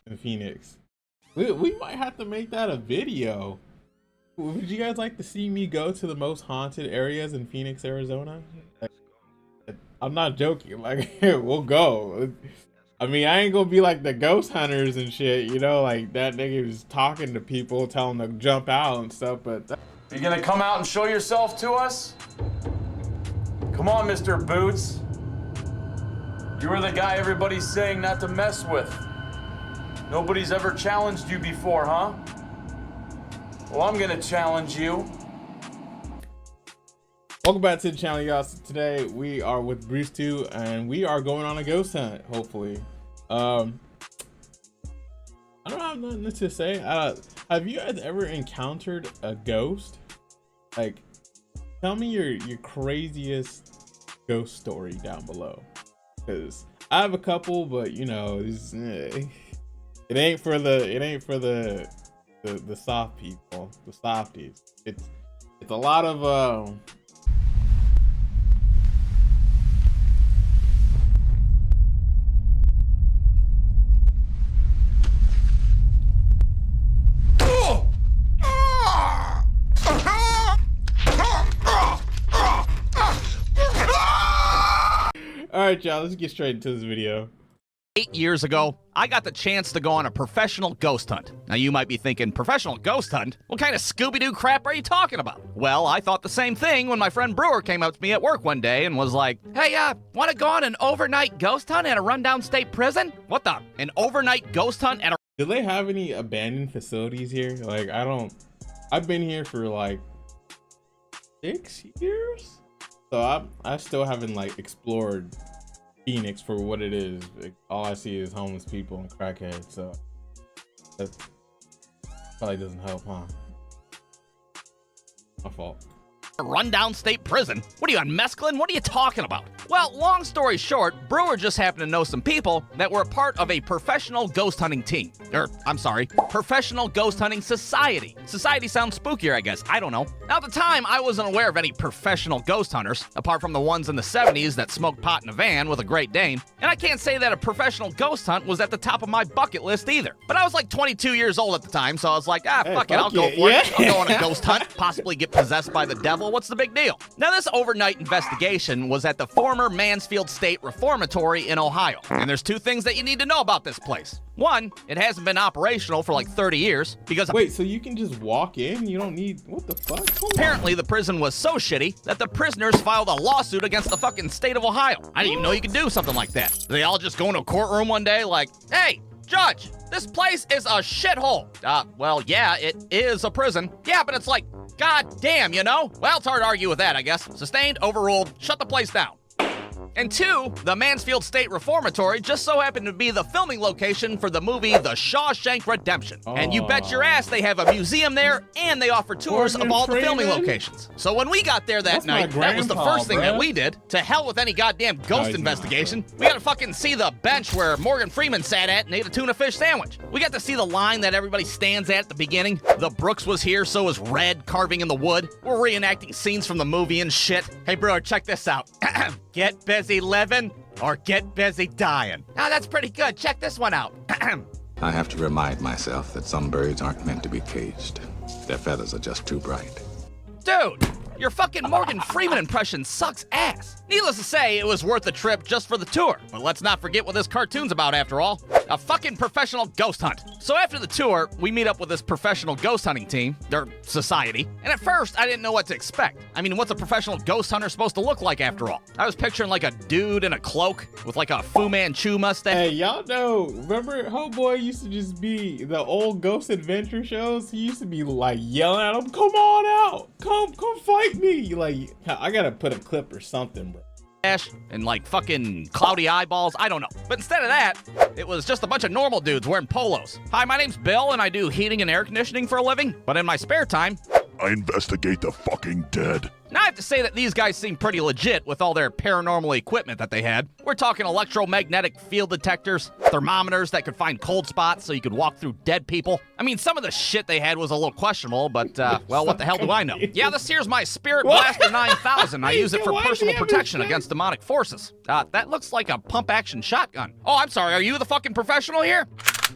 in Phoenix. We might have to make that a video. Would you guys like to see me go to the most haunted areas in Phoenix, Arizona? I'm not joking. Like, we'll go. I mean, I ain't gonna be like the ghost hunters and shit, you know, like that nigga was talking to people, telling them to jump out and stuff, but... You gonna come out and show yourself to us? Come on, Mr. Boots. You were the guy everybody's saying not to mess with. Nobody's ever challenged you before, huh? Well, I'm gonna challenge you. Welcome back to the channel, y'all. So today we are with Brewstew and we are going on a ghost hunt, hopefully. I don't have nothing to say. Have you guys ever encountered a ghost? Like, tell me your craziest ghost story down below, because I have a couple, but you know, it ain't for the soft people, the softies. It's a lot of all right, y'all, let's get straight into this video. 8 years ago, I got the chance to go on a professional ghost hunt. Now you might be thinking, professional ghost hunt? What kind of Scooby-Doo crap are you talking about? Well, I thought the same thing when my friend Brewer came up to me at work one day and was like, hey, wanna go on an overnight ghost hunt at a rundown state prison? What the? An overnight ghost hunt at a... Do they have any abandoned facilities here? Like, I've been here for like 6 years. So I still haven't like explored Phoenix for what it is. Like, all I see is homeless people and crackheads, so that probably doesn't help, huh? My fault. Rundown state prison? What are you on mescaline? What are you talking about? Well, long story short, Brewer just happened to know some people that were a part of a professional ghost hunting team. I'm sorry, professional ghost hunting society. Society sounds spookier, I guess. I don't know. Now, at the time, I wasn't aware of any professional ghost hunters, apart from the ones in the 70s that smoked pot in a van with a Great Dane. And I can't say that a professional ghost hunt was at the top of my bucket list either. But I was like 22 years old at the time, so I was like, fuck it, I'll go for it. I'll go on a ghost hunt, possibly get possessed by the devil. What's the big deal? Now, this overnight investigation was at the former Mansfield State Reformatory in Ohio. And there's two things that you need to know about this place. One, it hasn't been operational for like 30 years because... Wait, so you can just walk in? You don't need... What the fuck? Apparently, the prison was so shitty that the prisoners filed a lawsuit against the fucking state of Ohio. I didn't even know you could do something like that. They all just go into a courtroom one day like, hey, Judge, this place is a shithole. Well, yeah, it is a prison. Yeah, but it's like, god damn, you know? Well, it's hard to argue with that, I guess. Sustained, overruled, shut the place down. And two, the Mansfield State Reformatory just so happened to be the filming location for the movie The Shawshank Redemption. And you bet your ass they have a museum there, and they offer tours of all the filming locations. So when we got there that night, that was the first thing that we did. To hell with any goddamn ghost investigation. We got to fucking see the bench where Morgan Freeman sat at and ate a tuna fish sandwich. We got to see the line that everybody stands at the beginning. The Brooks was here, so was Red carving in the wood. We're reenacting scenes from the movie and shit. Hey, bro, check this out. Get busy living or get busy dying. Now that's pretty good. Check this one out. I have to remind myself that some birds aren't meant to be caged. Their feathers are just too bright. Dude, your fucking Morgan Freeman impression sucks ass. Needless to say, it was worth the trip just for the tour. But let's not forget what this cartoon's about after all. A fucking professional ghost hunt. So after the tour, we meet up with this professional ghost hunting team, their society. And at first, I didn't know what to expect. I mean, what's a professional ghost hunter supposed to look like after all? I was picturing like a dude in a cloak with like a Fu Manchu mustache. Hey, y'all know, remember Homeboy used to just be the old ghost adventure shows? He used to be like yelling at him, come on out, come fight me. Like, I gotta put a clip or something, bro. And like fucking cloudy eyeballs, I don't know. But instead of that, it was just a bunch of normal dudes wearing polos. Hi, my name's Bill and I do heating and air conditioning for a living. But in my spare time, I investigate the fucking dead. Now I have to say that these guys seem pretty legit with all their paranormal equipment that they had. We're talking electromagnetic field detectors, thermometers that could find cold spots so you could walk through dead people. I mean, some of the shit they had was a little questionable, but, well, what the hell do I know? Yeah, this here's my Spirit Blaster 9000. I use it for personal protection against demonic forces. That looks like a pump-action shotgun. Oh, I'm sorry, are you the fucking professional here?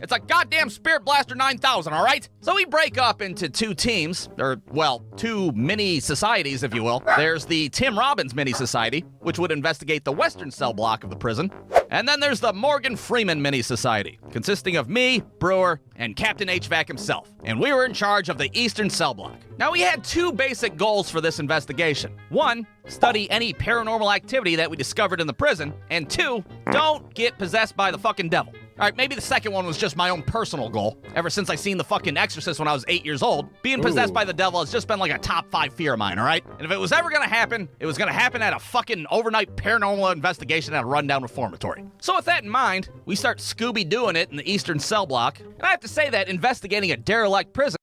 It's a goddamn Spirit Blaster 9000, all right? So we break up into two teams, or, well, two mini societies, if you will. There's the Tim Robbins Mini Society, which would investigate the western cell block of the prison. And then there's the Morgan Freeman Mini Society, consisting of me, Brewer, and Captain HVAC himself. And we were in charge of the eastern cell block. Now, we had two basic goals for this investigation. One, study any paranormal activity that we discovered in the prison. And two, don't get possessed by the fucking devil. All right, maybe the second one was just my own personal goal. Ever since I seen The fucking Exorcist when I was 8 years old, being possessed by the devil has just been like a top 5 fear of mine, all right? And if it was ever gonna happen, it was gonna happen at a fucking overnight paranormal investigation at a rundown reformatory. So with that in mind, we start Scooby-Dooing it in the eastern cell block. And I have to say that investigating a derelict prison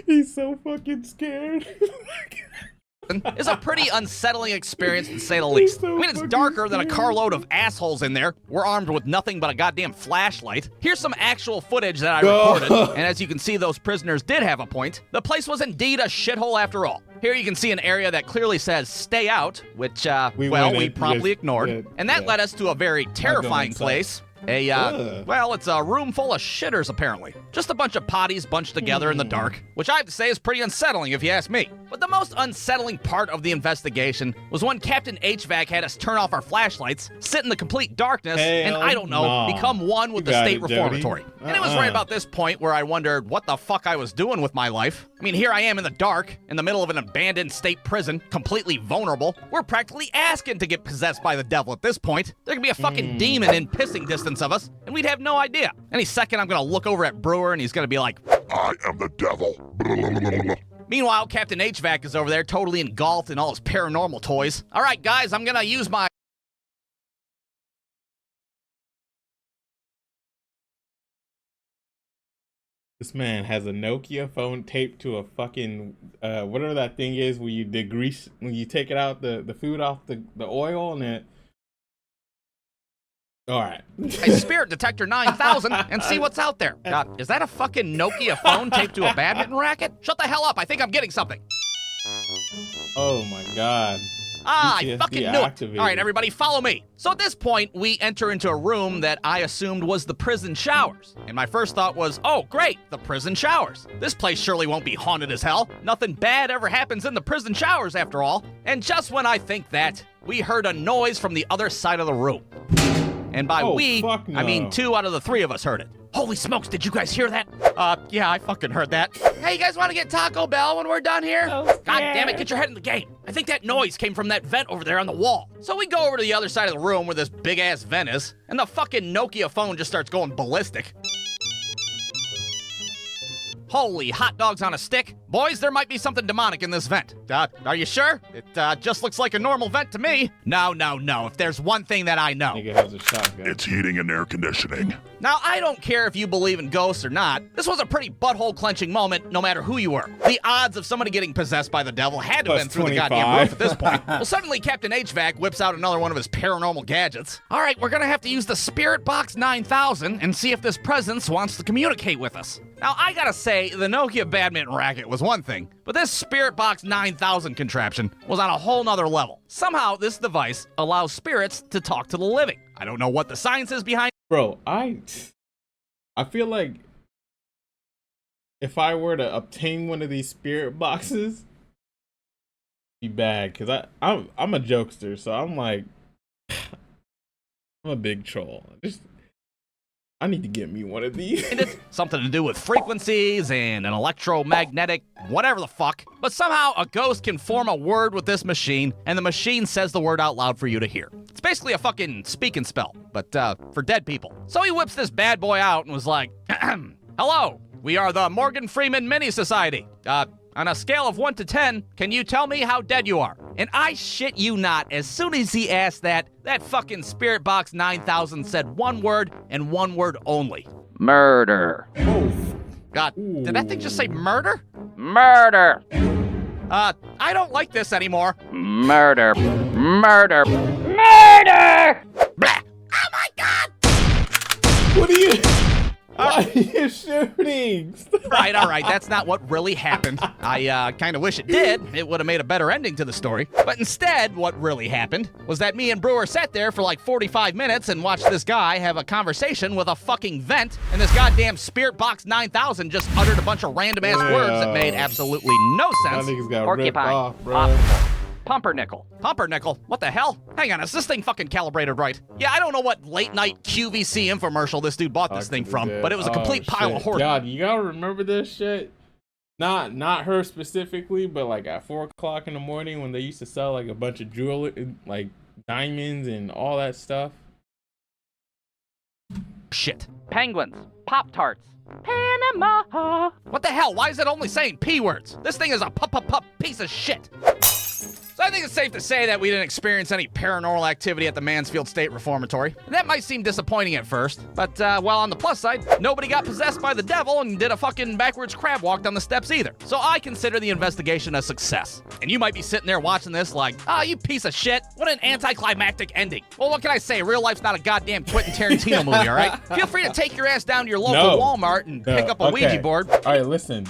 He's so fucking scared. is a pretty unsettling experience, to say the least. so I mean, it's fucking darker than a scary. carload of assholes in there. We're armed with nothing but a goddamn flashlight. Here's some actual footage that I recorded, and as you can see, those prisoners did have a point. The place was indeed a shithole after all. Here you can see an area that clearly says "stay out," which, we promptly ignored. And that led us to a very terrifying place. Well, it's a room full of shitters, apparently. Just a bunch of potties bunched together in the dark, which I have to say is pretty unsettling if you ask me. But the most unsettling part of the investigation was when Captain HVAC had us turn off our flashlights, sit in the complete darkness, and I don't know, become one with the state reformatory. And it was right about this point where I wondered what the fuck I was doing with my life. I mean, here I am in the dark, in the middle of an abandoned state prison, completely vulnerable. We're practically asking to get possessed by the devil at this point. There could be a fucking demon in pissing distance of us, and we'd have no idea. Any second, I'm gonna look over at Brewer, and he's gonna be like, I am the devil. Meanwhile, Captain HVAC is over there totally engulfed in all his paranormal toys. All right, guys, I'm gonna use my... This man has a Nokia phone taped to a fucking whatever that thing is where you degrease when you take it out the food off the oil and it. All right. a Spirit Detector 9000 and see what's out there. God, is that a fucking Nokia phone taped to a badminton racket? Shut the hell up, I think I'm getting something. Oh my god. Ah, I PTSD fucking knew it. activated. All right, everybody, follow me. So at this point, we enter into a room that I assumed was the prison showers. And my first thought was, oh, great, the prison showers. This place surely won't be haunted as hell. Nothing bad ever happens in the prison showers, after all. And just when I think that, we heard a noise from the other side of the room. And by fuck no. I mean 2 out of the 3 of us heard it. Holy smokes, did you guys hear that? Yeah, I fucking heard that. Hey, you guys want to get Taco Bell when we're done here? God damn it, get your head in the game. I think that noise came from that vent over there on the wall. So we go over to the other side of the room where this big-ass vent is, and the fucking Nokia phone just starts going ballistic. Holy hot dogs on a stick. Boys, there might be something demonic in this vent. Are you sure? It just looks like a normal vent to me. No. If there's one thing that I know. Nigga has a shotgun. It's heating and air conditioning. Now, I don't care if you believe in ghosts or not. This was a pretty butthole-clenching moment, no matter who you were. The odds of somebody getting possessed by the devil had to have been through the goddamn roof at this point. Well, suddenly Captain HVAC whips out another one of his paranormal gadgets. All right, we're gonna have to use the Spirit Box 9000 and see if this presence wants to communicate with us. Now, I gotta say, the Nokia badminton racket was one thing, but this Spirit Box 9000 contraption was on a whole nother level. Somehow, this device allows spirits to talk to the living. I don't know what the science is behind. Bro, I feel like if I were to obtain one of these spirit boxes, it'd be bad because I'm a jokester, so I'm like I'm a big troll. I need to get me one of these. And it's something to do with frequencies and an electromagnetic whatever the fuck. But somehow a ghost can form a word with this machine, and the machine says the word out loud for you to hear. It's basically a fucking speak and spell, but for dead people. So he whips this bad boy out and was like, hello, we are the Morgan Freeman Mini Society. On a scale of 1 to 10, can you tell me how dead you are? And I shit you not, as soon as he asked that fucking Spirit Box 9000 said one word and one word only. Murder. God, did that thing just say murder? Murder. I don't like this anymore. Murder. Murder. Murder! Blah. Oh my god! What are you? Why are you shooting? All right, that's not what really happened. I kind of wish it did. It would have made a better ending to the story. But instead, what really happened was that me and Brewer sat there for like 45 minutes and watched this guy have a conversation with a fucking vent, and this goddamn Spirit Box 9000 just uttered a bunch of random-ass words that made absolutely no sense. I think he's got ripped Porcupine. off, bro. Possible. Pumpernickel. Pumpernickel? What the hell? Hang on, is this thing fucking calibrated right? Yeah, I don't know what late-night QVC infomercial this dude bought this thing from, but it was a complete pile of horror. God, you gotta remember this shit. Not her specifically, but like at 4 o'clock in the morning when they used to sell like a bunch of jewelry, like diamonds and all that stuff. Shit. Penguins. Pop-Tarts. Panama. What the hell? Why is it only saying P words? This thing is a piece of shit. So I think it's safe to say that we didn't experience any paranormal activity at the Mansfield State Reformatory. And that might seem disappointing at first, but well, on the plus side, nobody got possessed by the devil and did a fucking backwards crab walk down the steps either. So I consider the investigation a success. And you might be sitting there watching this like, oh, you piece of shit. What an anticlimactic ending. Well, what can I say? Real life's not a goddamn Quentin Tarantino movie, all right? Feel free to take your ass down to your local Walmart and pick up a Ouija board. All right, listen.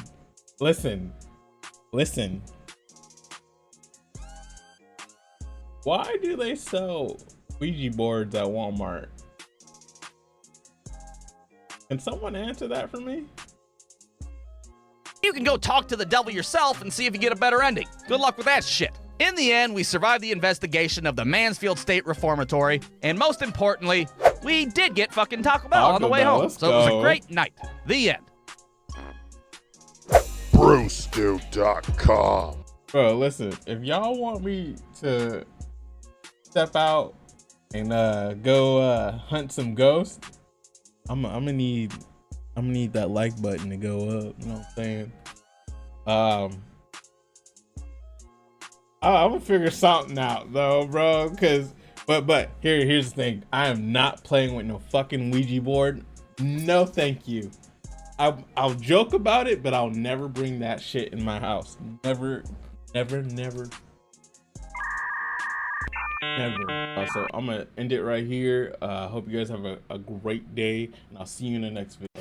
Why do they sell Ouija boards at Walmart? Can someone answer that for me? You can go talk to the devil yourself and see if you get a better ending. Good luck with that shit. In the end, we survived the investigation of the Mansfield State Reformatory, and most importantly, we did get fucking Taco Bell on the way home. So it was a great night. The end. Brewstew.com. Bro, listen, if y'all want me to step out and go hunt some ghosts, I'm gonna need that like button to go up. You know what I'm saying? I'm gonna figure something out though, bro. But here's the thing: I am not playing with no fucking Ouija board. No, thank you. I'll joke about it, but I'll never bring that shit in my house. Never. So I'm gonna end it right here. Hope you guys have a great day, and I'll see you in the next video.